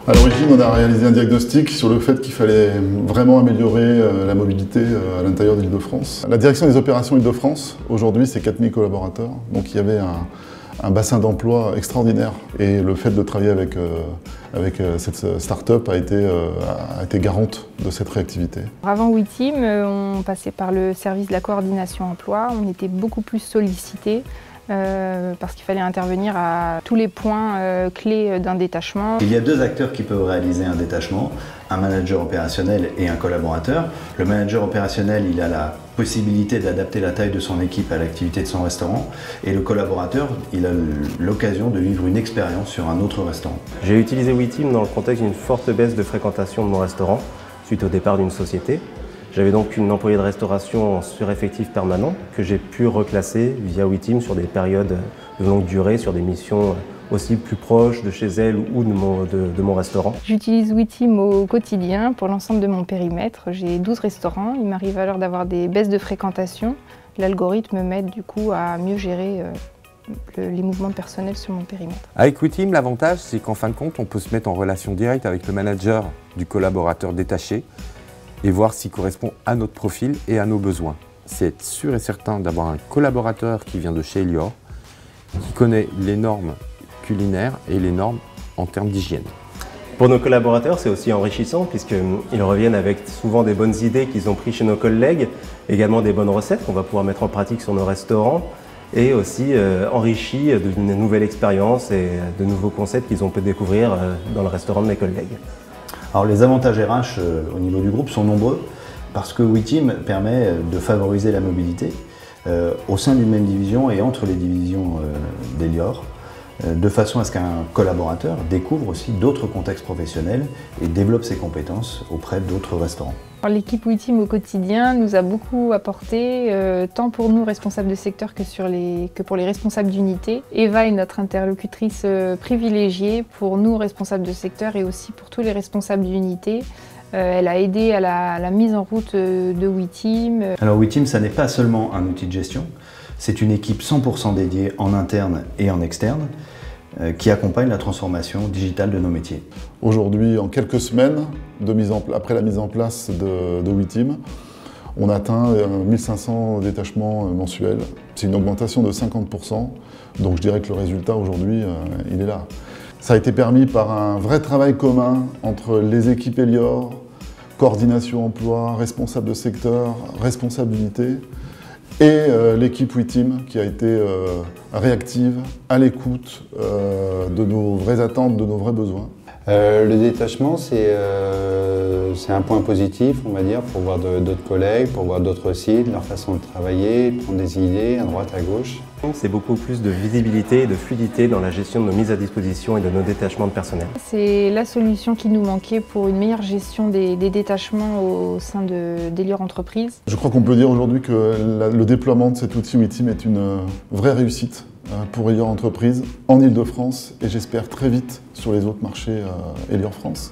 À l'origine, on a réalisé un diagnostic sur le fait qu'il fallait vraiment améliorer la mobilité à l'intérieur d'Île-de-France. La direction des opérations Île-de-France, aujourd'hui, c'est 4000 collaborateurs. Donc il y avait un bassin d'emploi extraordinaire. Et le fait de travailler avec cette start-up a été garante de cette réactivité. Avant WeTeam, on passait par le service de la coordination emploi. On était beaucoup plus sollicités. Parce qu'il fallait intervenir à tous les points clés d'un détachement. Il y a deux acteurs qui peuvent réaliser un détachement, un manager opérationnel et un collaborateur. Le manager opérationnel, il a la possibilité d'adapter la taille de son équipe à l'activité de son restaurant, et le collaborateur, il a l'occasion de vivre une expérience sur un autre restaurant. J'ai utilisé WeTeam dans le contexte d'une forte baisse de fréquentation de mon restaurant suite au départ d'une société. J'avais donc une employée de restauration en sureffectif permanent que j'ai pu reclasser via WeTeam sur des périodes de longue durée, sur des missions aussi plus proches de chez elle ou de mon restaurant. J'utilise WeTeam au quotidien pour l'ensemble de mon périmètre. J'ai 12 restaurants, il m'arrive alors d'avoir des baisses de fréquentation. L'algorithme m'aide du coup à mieux gérer les mouvements personnels sur mon périmètre. Avec WeTeam, l'avantage c'est qu'en fin de compte, on peut se mettre en relation directe avec le manager du collaborateur détaché et voir s'il correspond à notre profil et à nos besoins. C'est être sûr et certain d'avoir un collaborateur qui vient de chez Elior, qui connaît les normes culinaires et les normes en termes d'hygiène. Pour nos collaborateurs, c'est aussi enrichissant puisqu'ils reviennent avec souvent des bonnes idées qu'ils ont prises chez nos collègues, également des bonnes recettes qu'on va pouvoir mettre en pratique sur nos restaurants et aussi enrichis d'une nouvelle expérience et de nouveaux concepts qu'ils ont pu découvrir dans le restaurant de mes collègues. Alors les avantages RH au niveau du groupe sont nombreux parce que WeTeam permet de favoriser la mobilité au sein d'une même division et entre les divisions d'Elior, de façon à ce qu'un collaborateur découvre aussi d'autres contextes professionnels et développe ses compétences auprès d'autres restaurants. L'équipe WeTeam au quotidien nous a beaucoup apporté, tant pour nous responsables de secteur que pour les responsables d'unité. Eva est notre interlocutrice privilégiée pour nous responsables de secteur et aussi pour tous les responsables d'unité. Elle a aidé à la mise en route de WeTeam. Alors WeTeam, ça n'est pas seulement un outil de gestion, c'est une équipe 100% dédiée en interne et en externe qui accompagne la transformation digitale de nos métiers. Aujourd'hui, en quelques semaines, après la mise en place de WeTeam, on atteint 1500 détachements mensuels. C'est une augmentation de 50%, donc je dirais que le résultat aujourd'hui, il est là. Ça a été permis par un vrai travail commun entre les équipes Elior, coordination emploi, responsable de secteur, responsable d'unité, et l'équipe WeTeam qui a été réactive, à l'écoute de nos vraies attentes, de nos vrais besoins. Le détachement, c'est un point positif, on va dire, pour voir d'autres collègues, pour voir d'autres sites, leur façon de travailler, prendre des idées à droite, à gauche. C'est beaucoup plus de visibilité et de fluidité dans la gestion de nos mises à disposition et de nos détachements de personnel. C'est la solution qui nous manquait pour une meilleure gestion des détachements au sein d'Elior Entreprises. Je crois qu'on peut dire aujourd'hui que le déploiement de cet outil WeTeam est une vraie réussite pour Elior Entreprises en Île-de-France et j'espère très vite sur les autres marchés Elior France.